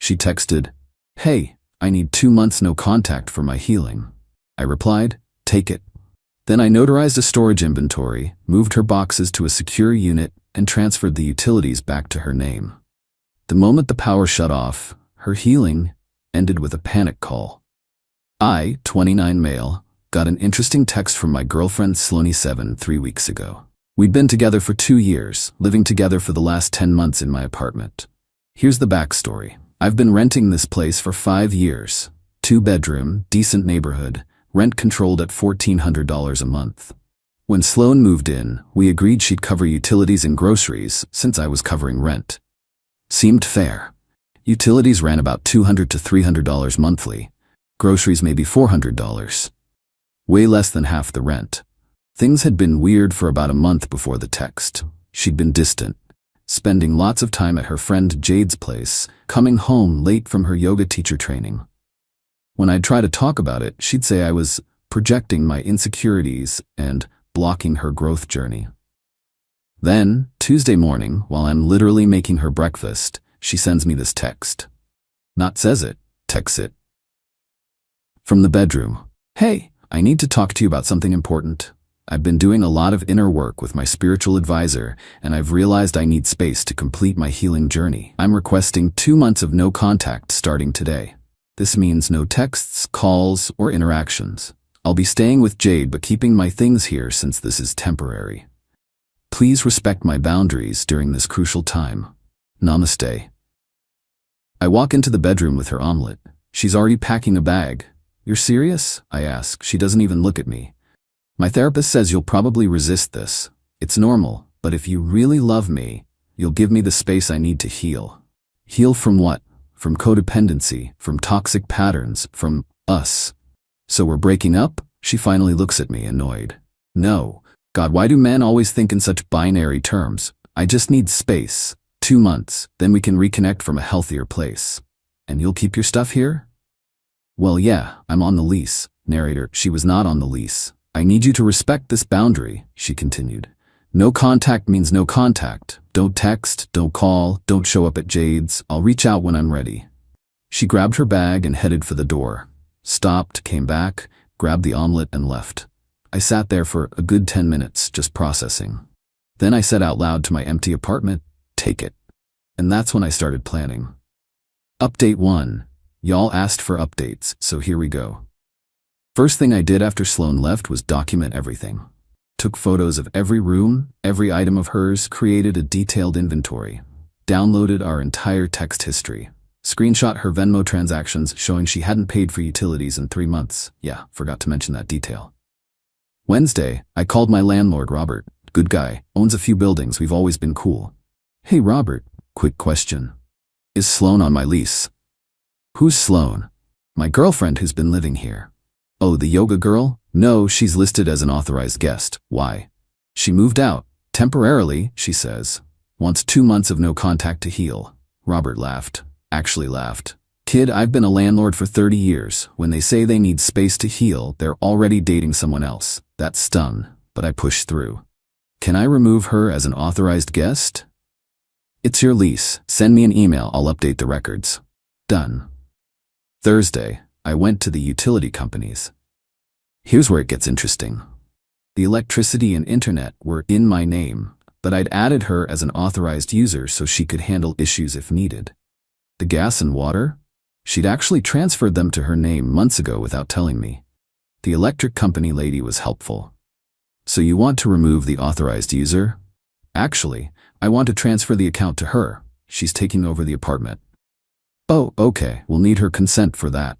She texted, "Hey, I need 2 months no contact for my healing." I replied, "Take it." Then I notarized a storage inventory, moved her boxes to a secure unit, and transferred the utilities back to her name. The moment the power shut off, her healing ended with a panic call. I, 29 male, got an interesting text from my girlfriend Sloanie 3 weeks ago. We'd been together for 2 years, living together for the last 10 months in my apartment. Here's the backstory. I've been renting this place for 5 years. 2-bedroom, decent neighborhood, rent controlled at $1,400 a month. When Sloan moved in, we agreed she'd cover utilities and groceries since I was covering rent. Seemed fair. Utilities ran about $200 to $300 monthly. Groceries maybe $400. Way less than half the rent. Things had been weird for about a month before the text. She'd been distant, spending lots of time at her friend Jade's place, coming home late from her yoga teacher training. When I'd try to talk about it, she'd say I was projecting my insecurities and blocking her growth journey. Then, Tuesday morning, while I'm literally making her breakfast, she sends me this text. Not says it, texts it. From the bedroom. "Hey, I need to talk to you about something important. I've been doing a lot of inner work with my spiritual advisor, and I've realized I need space to complete my healing journey. I'm requesting 2 months of no contact starting today. This means no texts, calls, or interactions. I'll be staying with Jade but keeping my things here since this is temporary. Please respect my boundaries during this crucial time. Namaste." I walk into the bedroom with her omelet. She's already packing a bag. "You're serious?" I ask. She doesn't even look at me. "My therapist says you'll probably resist this. It's normal, but if you really love me, you'll give me the space I need to heal." Heal from what? From codependency, from toxic patterns, from us. "So we're breaking up?" She finally looks at me, annoyed. "No. God, why do men always think in such binary terms? I just need space. 2 months, then we can reconnect from a healthier place. And you'll keep your stuff here?" "Well, yeah, I'm on the lease." Narrator, she was not on the lease. "I need you to respect this boundary," she continued. "No contact means no contact. Don't text, don't call, don't show up at Jade's. I'll reach out when I'm ready." She grabbed her bag and headed for the door. Stopped, came back, grabbed the omelet and left. I sat there for a good 10 minutes, just processing. Then I said out loud to my empty apartment, "Take it." And that's when I started planning. Update 1. Y'all asked for updates, so here we go. First thing I did after Sloan left was document everything. Took photos of every room, every item of hers, created a detailed inventory. Downloaded our entire text history. Screenshot her Venmo transactions showing she hadn't paid for utilities in 3 months. Yeah, forgot to mention that detail. Wednesday, I called my landlord, Robert. Good guy, owns a few buildings, we've always been cool. "Hey Robert, quick question. Is Sloan on my lease?" "Who's Sloan?" "My girlfriend who's been living here." "Oh, the yoga girl?" "No, she's listed as an authorized guest." "Why?" "She moved out. Temporarily," she says. "Wants 2 months of no contact to heal." Robert laughed. Actually laughed. "Kid, I've been a landlord for 30 years. When they say they need space to heal, they're already dating someone else." That stung, but I pushed through. "Can I remove her as an authorized guest?" "It's your lease. Send me an email, I'll update the records." Done. Thursday, I went to the utility companies. Here's where it gets interesting. The electricity and internet were in my name, but I'd added her as an authorized user so she could handle issues if needed. The gas and water? She'd actually transferred them to her name months ago without telling me. The electric company lady was helpful. "So you want to remove the authorized user?" "Actually, I want to transfer the account to her. She's taking over the apartment." "Oh, okay, we'll need her consent for that."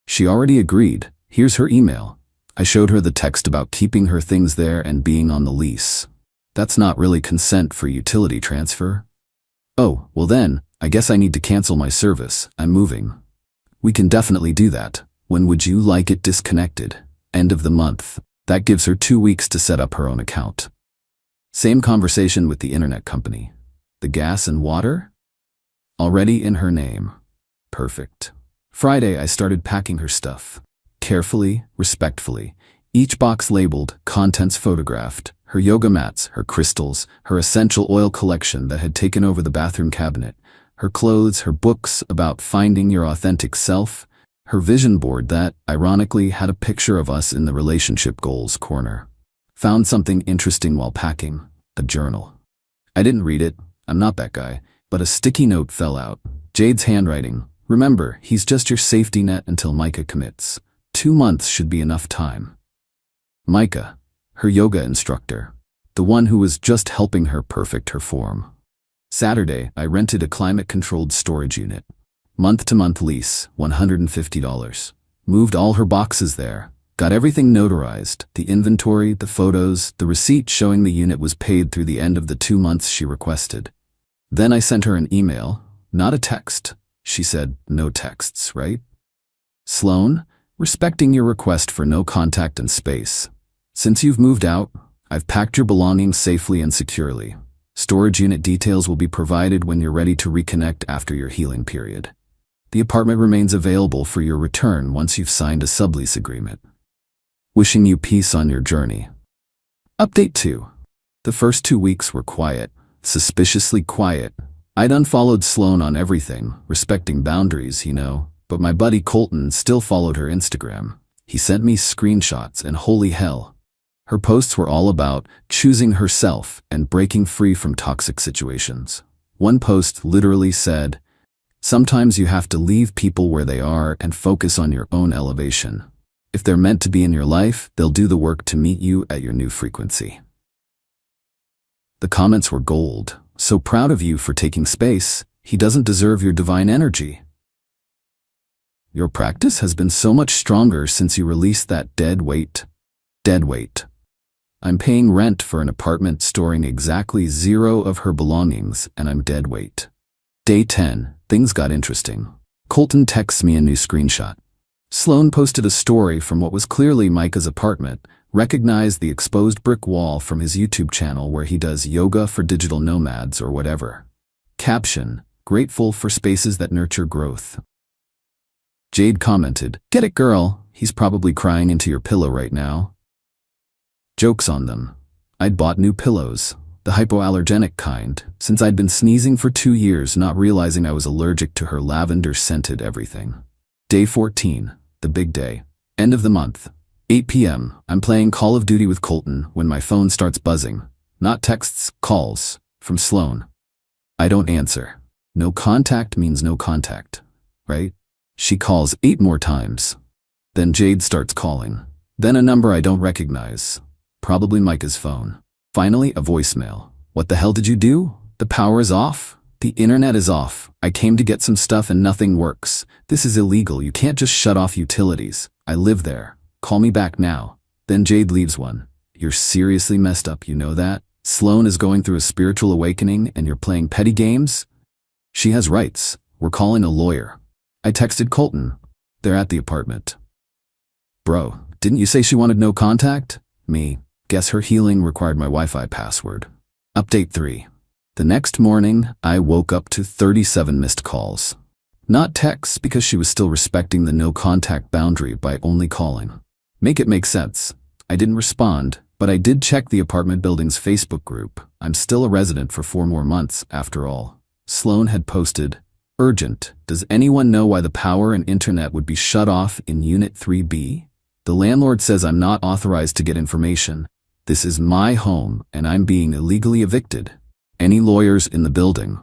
She already agreed. Here's her email. I showed her the text about keeping her things there and being on the lease. That's not really consent for utility transfer. "Oh, well then, I guess I need to cancel my service. I'm moving." "We can definitely do that. When would you like it disconnected?" "End of the month." That gives her 2 weeks to set up her own account. Same conversation with the internet company. The gas and water? Already in her name. Perfect. Friday, I started packing her stuff. Carefully, respectfully. Each box labeled, contents photographed, her yoga mats, her crystals, her essential oil collection that had taken over the bathroom cabinet, Her clothes, her books about finding your authentic self, her vision board that, ironically, had a picture of us in the relationship goals corner. Found something interesting while packing, a journal. I didn't read it, I'm not that guy, but a sticky note fell out. Jade's handwriting. Remember, he's just your safety net until Micah commits. 2 months should be enough time. Micah, her yoga instructor. The one who was just helping her perfect her form. Saturday, I rented a climate-controlled storage unit. Month-to-month lease, $150. Moved all her boxes there. Got everything notarized, the inventory, the photos, the receipt showing the unit was paid through the end of the 2 months she requested. Then I sent her an email, not a text. She said, no texts, right? Sloan, respecting your request for no contact and space. Since you've moved out, I've packed your belongings safely and securely. Storage unit details will be provided when you're ready to reconnect after your healing period. The apartment remains available for your return once you've signed a sublease agreement. Wishing you peace on your journey. Update 2. The first 2 weeks were quiet, suspiciously quiet. I'd unfollowed Sloan on everything, respecting boundaries, but my buddy Colton still followed her Instagram. He sent me screenshots and holy hell. Her posts were all about choosing herself and breaking free from toxic situations. One post literally said, "Sometimes you have to leave people where they are and focus on your own elevation. If they're meant to be in your life, they'll do the work to meet you at your new frequency." The comments were gold. "So proud of you for taking space. He doesn't deserve your divine energy. Your practice has been so much stronger since you released that dead weight. Dead weight. I'm paying rent for an apartment storing exactly 0 of her belongings, and I'm dead weight." Day 10, things got interesting. Colton texts me a new screenshot. Sloan posted a story from what was clearly Micah's apartment, recognized the exposed brick wall from his YouTube channel where he does yoga for digital nomads or whatever. Caption, "Grateful for spaces that nurture growth." Jade commented, "Get it, girl, he's probably crying into your pillow right now." Jokes on them. I'd bought new pillows, the hypoallergenic kind, since I'd been sneezing for 2 years, not realizing I was allergic to her lavender-scented everything. Day 14, the big day. End of the month. 8 p.m. I'm playing Call of Duty with Colton when my phone starts buzzing. Not texts, calls. From Sloan. I don't answer. No contact means no contact, right? She calls 8 more times. Then Jade starts calling. Then a number I don't recognize. Probably Micah's phone. Finally, a voicemail. "What the hell did you do? The power is off. The internet is off. I came to get some stuff and nothing works. This is illegal. You can't just shut off utilities. I live there. Call me back now." Then Jade leaves one. "You're seriously messed up, you know that? Sloan is going through a spiritual awakening and you're playing petty games? She has rights. We're calling a lawyer." I texted Colton. They're at the apartment. "Bro, didn't you say she wanted no contact?" Me. Guess her healing required my Wi-Fi password. Update 3. The next morning, I woke up to 37 missed calls. Not texts, because she was still respecting the no contact boundary by only calling. Make it make sense. I didn't respond, but I did check the apartment building's Facebook group. I'm still a resident for 4 more months, after all. Sloan had posted, "Urgent. Does anyone know why the power and internet would be shut off in Unit 3B? The landlord says I'm not authorized to get information. This is my home, and I'm being illegally evicted. Any lawyers in the building?"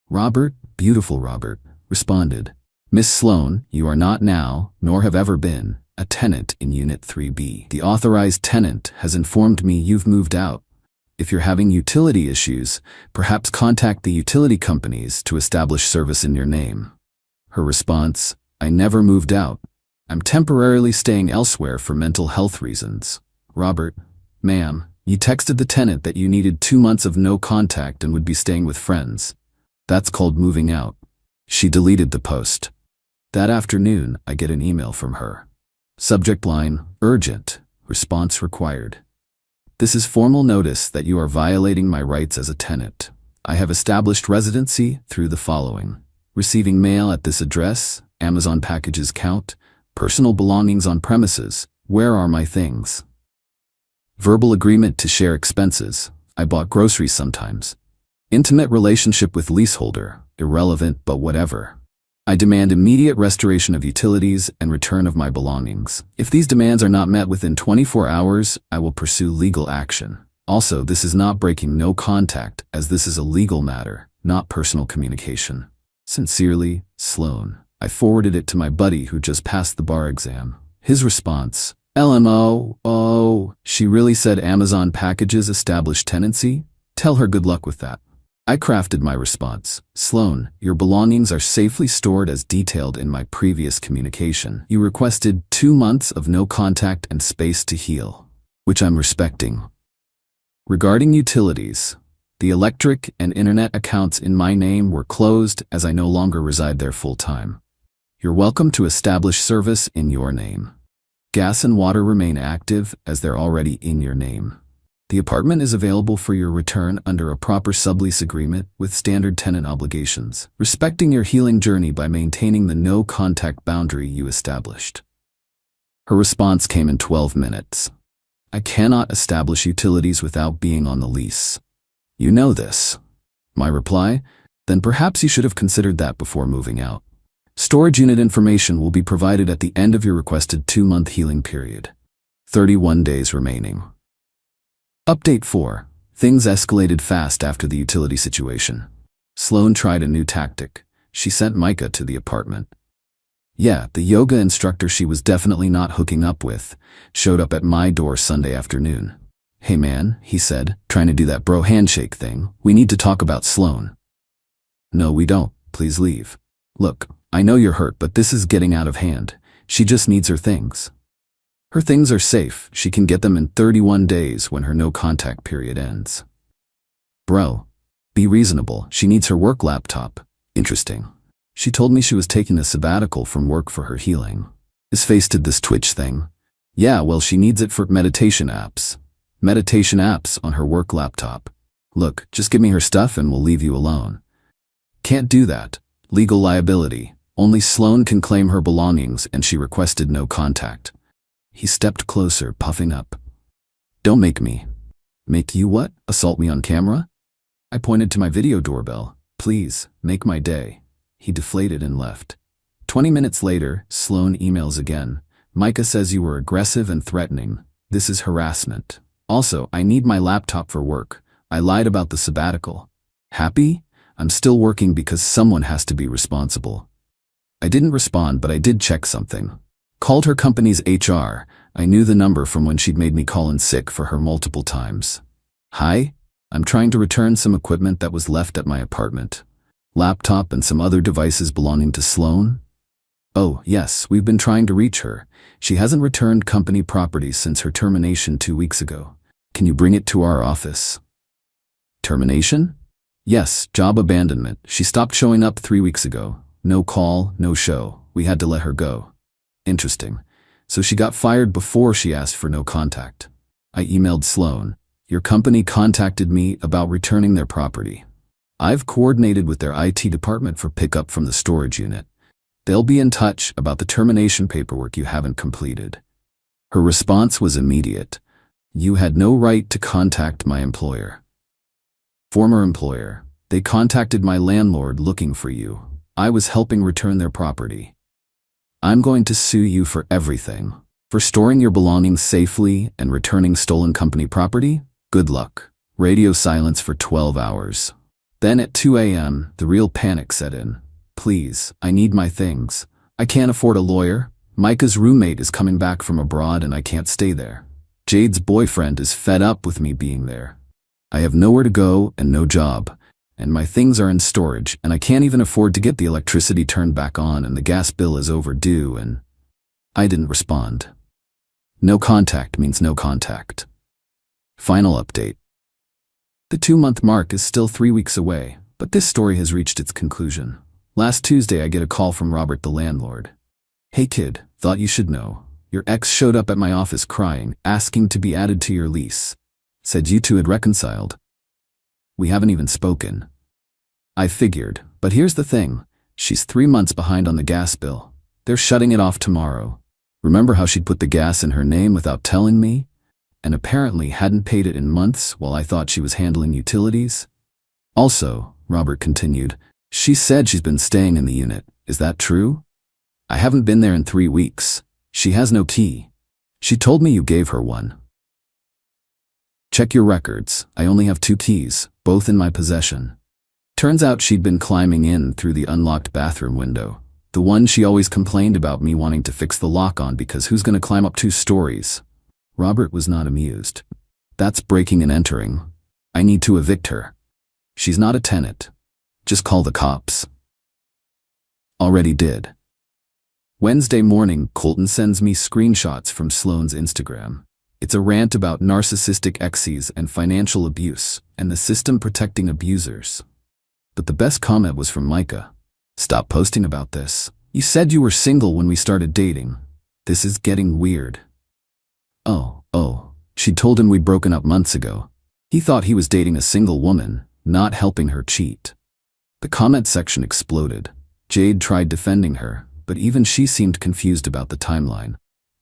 Robert, beautiful Robert, responded, "Miss Sloan, you are not now, nor have ever been, a tenant in Unit 3B. The authorized tenant has informed me you've moved out. If you're having utility issues, perhaps contact the utility companies to establish service in your name." Her response, "I never moved out. I'm temporarily staying elsewhere for mental health reasons." Robert, "Ma'am, you texted the tenant that you needed 2 months of no contact and would be staying with friends. That's called moving out." She deleted the post. That afternoon, I get an email from her. Subject line, "Urgent. Response required. This is formal notice that you are violating my rights as a tenant. I have established residency through the following: receiving mail at this address, Amazon packages count, personal belongings on premises, where are my things? Verbal agreement to share expenses, I bought groceries sometimes. Intimate relationship with leaseholder, irrelevant, but whatever. I demand immediate restoration of utilities and return of my belongings. If these demands are not met within 24 hours, I will pursue legal action. Also, this is not breaking no contact, as this is a legal matter, not personal communication. Sincerely, Sloan. I forwarded it to my buddy who just passed the bar exam. His response, LMO, oh, she really said Amazon packages establish tenancy? Tell her good luck with that. I crafted my response. Sloan, your belongings are safely stored as detailed in my previous communication. You requested 2 months of no contact and space to heal, which I'm respecting. Regarding utilities, the electric and internet accounts in my name were closed as I no longer reside there full-time. You're welcome to establish service in your name. Gas and water remain active as they're already in your name. The apartment is available for your return under a proper sublease agreement with standard tenant obligations, respecting your healing journey by maintaining the no-contact boundary you established. Her response came in 12 minutes. I cannot establish utilities without being on the lease. You know this. My reply, then perhaps you should have considered that before moving out. Storage unit information will be provided at the end of your requested 2-month healing period. 31 days remaining. Update 4. Things escalated fast after the utility situation. Sloan tried a new tactic. She sent Micah to the apartment. Yeah, the yoga instructor she was definitely not hooking up with showed up at my door Sunday afternoon. Hey man, he said, trying to do that bro handshake thing. We need to talk about Sloan. No, we don't. Please leave. Look, I know you're hurt, but this is getting out of hand. She just needs her things. Her things are safe. She can get them in 31 days when her no-contact period ends. Bro, be reasonable. She needs her work laptop. Interesting. She told me she was taking a sabbatical from work for her healing. His face did this twitch thing. Yeah, well, she needs it for meditation apps. Meditation apps on her work laptop. Look, just give me her stuff and we'll leave you alone. Can't do that. Legal liability. Only Sloan can claim her belongings, and she requested no contact. He stepped closer, puffing up. Don't make me. Make you what? Assault me on camera? I pointed to my video doorbell. Please, make my day. He deflated and left. 20 minutes later, Sloan emails again. Micah says you were aggressive and threatening. This is harassment. Also, I need my laptop for work. I lied about the sabbatical. Happy? I'm still working because someone has to be responsible. I didn't respond, but I did check something. Called her company's HR. I knew the number from when she'd made me call in sick for her multiple times. Hi, I'm trying to return some equipment that was left at my apartment. Laptop and some other devices belonging to Sloan. Oh, yes, we've been trying to reach her. She hasn't returned company property since her termination 2 weeks ago. Can you bring it to our office? Termination? Yes, job abandonment. She stopped showing up 3 weeks ago. No call, no show. We had to let her go. Interesting. So she got fired before she asked for no contact. I emailed Sloan. Your company contacted me about returning their property. I've coordinated with their IT department for pickup from the storage unit. They'll be in touch about the termination paperwork you haven't completed. Her response was immediate. You had no right to contact my employer. Former employer. They contacted my landlord looking for you. I was helping return their property. I'm going to sue you for everything. For storing your belongings safely and returning stolen company property? Good luck. Radio silence for 12 hours. Then at 2 a.m., the real panic set in. Please, I need my things. I can't afford a lawyer. Micah's roommate is coming back from abroad and I can't stay there. Jade's boyfriend is fed up with me being there. I have nowhere to go and no job. And my things are in storage, and I can't even afford to get the electricity turned back on, and the gas bill is overdue, and I didn't respond. No contact means no contact. Final update. The 2-month mark is still 3 weeks away, but this story has reached its conclusion. Last Tuesday, I get a call from Robert, the landlord. Hey kid, thought you should know. Your ex showed up at my office crying, asking to be added to your lease. Said you two had reconciled. We haven't even spoken. I figured, but here's the thing. She's 3 months behind on the gas bill. They're shutting it off tomorrow. Remember how she'd put the gas in her name without telling me? And apparently hadn't paid it in months while I thought she was handling utilities? Also, Robert continued, She said she's been staying in the unit. Is that true? I haven't been there in 3 weeks. She has no key. She told me you gave her one. Check your records. I only have 2 keys, both in my possession. Turns out she'd been climbing in through the unlocked bathroom window. The one she always complained about me wanting to fix the lock on because who's gonna climb up 2 stories? Robert was not amused. That's breaking and entering. I need to evict her. She's not a tenant. Just call the cops. Already did. Wednesday morning, Colton sends me screenshots from Sloane's Instagram. It's a rant about narcissistic exes and financial abuse, and the system protecting abusers. But the best comment was from Micah. Stop posting about this. You said you were single when we started dating. This is getting weird. Oh, she told him we'd broken up months ago. He thought he was dating a single woman, not helping her cheat. The comment section exploded. Jade tried defending her, but even she seemed confused about the timeline.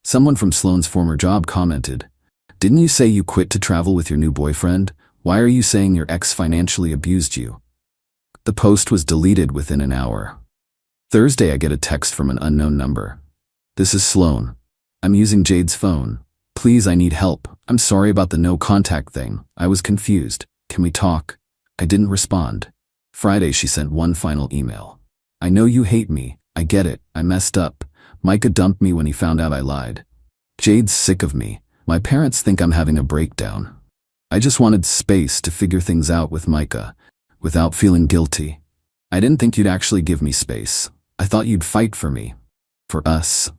Someone from Sloane's former job commented, "Didn't you say you quit to travel with your new boyfriend? Why are you saying your ex financially abused you?" The post was deleted within an hour. Thursday, I get a text from an unknown number. "This is Sloane. I'm using Jade's phone. Please, I need help. I'm sorry about the no contact thing. I was confused. Can we talk?" I didn't respond. Friday, she sent one final email. "I know you hate me. I get it. I messed up. Micah dumped me when he found out I lied. Jade's sick of me. My parents think I'm having a breakdown. I just wanted space to figure things out with Micah, without feeling guilty. I didn't think you'd actually give me space. I thought you'd fight for me. For us.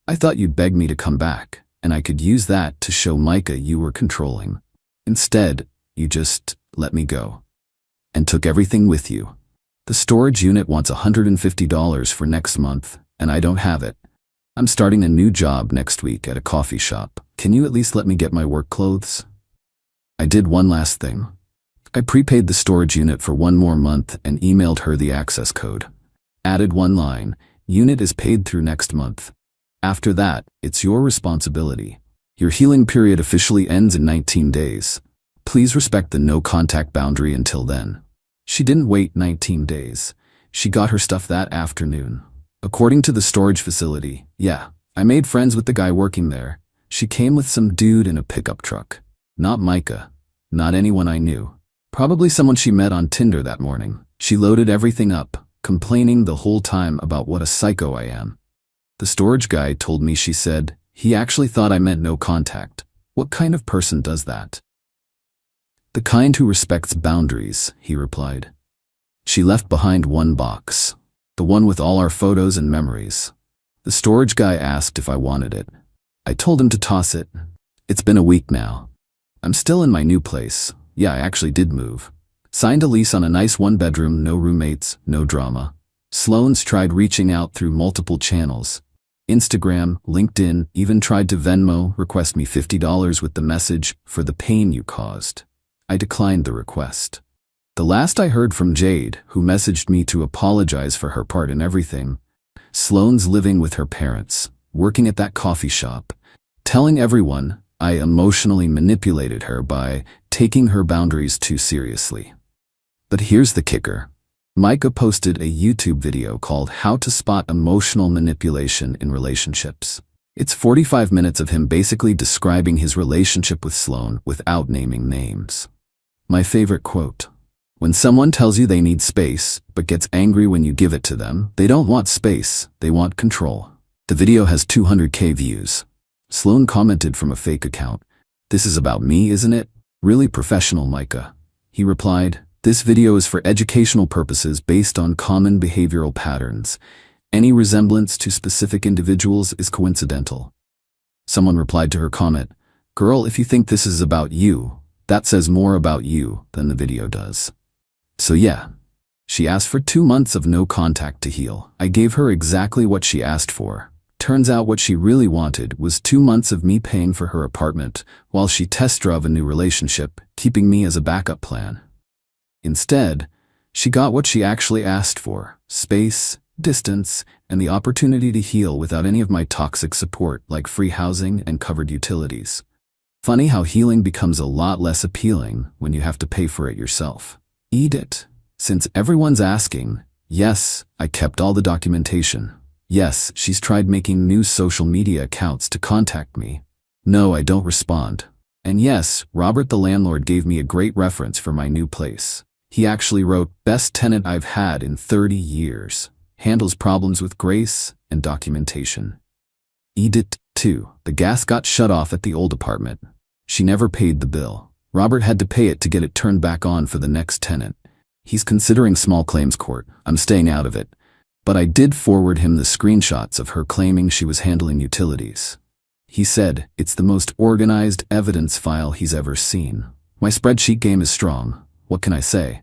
I thought you'd beg me to come back, and I could use that to show Micah you were controlling. Instead, you just let me go. And took everything with you. The storage unit wants $150 for next month, and I don't have it. I'm starting a new job next week at a coffee shop. Can you at least let me get my work clothes?" I did one last thing. I prepaid the storage unit for 1 more month and emailed her the access code. Added one line, "Unit is paid through next month. After that, it's your responsibility. Your healing period officially ends in 19 days. Please respect the no contact boundary until then." She didn't wait 19 days. She got her stuff that afternoon. According to the storage facility, I made friends with the guy working there. She came with some dude in a pickup truck. Not Micah. Not anyone I knew. Probably someone she met on Tinder that morning. She loaded everything up, complaining the whole time about what a psycho I am. The storage guy told me she said, he actually thought I meant no contact. What kind of person does that? "The kind who respects boundaries," he replied. She left behind one box. The one with all our photos and memories. The storage guy asked if I wanted it. I told him to toss it. It's been a week now. I'm still in my new place. I actually did move. Signed a lease on a nice 1-bedroom, no roommates, no drama. Sloane's tried reaching out through multiple channels. Instagram, LinkedIn, even tried to Venmo, request me $50 with the message, "For the pain you caused." I declined the request. The last I heard from Jade, who messaged me to apologize for her part in everything, Sloane's living with her parents, working at that coffee shop, telling everyone I emotionally manipulated her by taking her boundaries too seriously. But here's the kicker. Micah posted a YouTube video called "How to Spot Emotional Manipulation in Relationships." It's 45 minutes of him basically describing his relationship with Sloane without naming names. My favorite quote: "When someone tells you they need space, but gets angry when you give it to them, they don't want space, they want control." The video has 200K views. Sloane commented from a fake account, "This is about me, isn't it? Really professional, Micah." He replied, "This video is for educational purposes based on common behavioral patterns. Any resemblance to specific individuals is coincidental." Someone replied to her comment, "Girl, if you think this is about you, that says more about you than the video does." So she asked for 2 months of no contact to heal. I gave her exactly what she asked for. Turns out what she really wanted was 2 months of me paying for her apartment while she test drove a new relationship, keeping me as a backup plan. Instead, she got what she actually asked for: space, distance, and the opportunity to heal without any of my toxic support like free housing and covered utilities. Funny how healing becomes a lot less appealing when you have to pay for it yourself. Eat it. Since everyone's asking, yes, I kept all the documentation. Yes, she's tried making new social media accounts to contact me. No, I don't respond. And yes, Robert the landlord gave me a great reference for my new place. He actually wrote, best tenant I've had in 30 years. Handles problems with grace and documentation. Edit 2. The gas got shut off at the old apartment. She never paid the bill. Robert had to pay it to get it turned back on for the next tenant. He's considering small claims court. I'm staying out of it. But I did forward him the screenshots of her claiming she was handling utilities. He said it's the most organized evidence file he's ever seen. My spreadsheet game is strong. What can I say?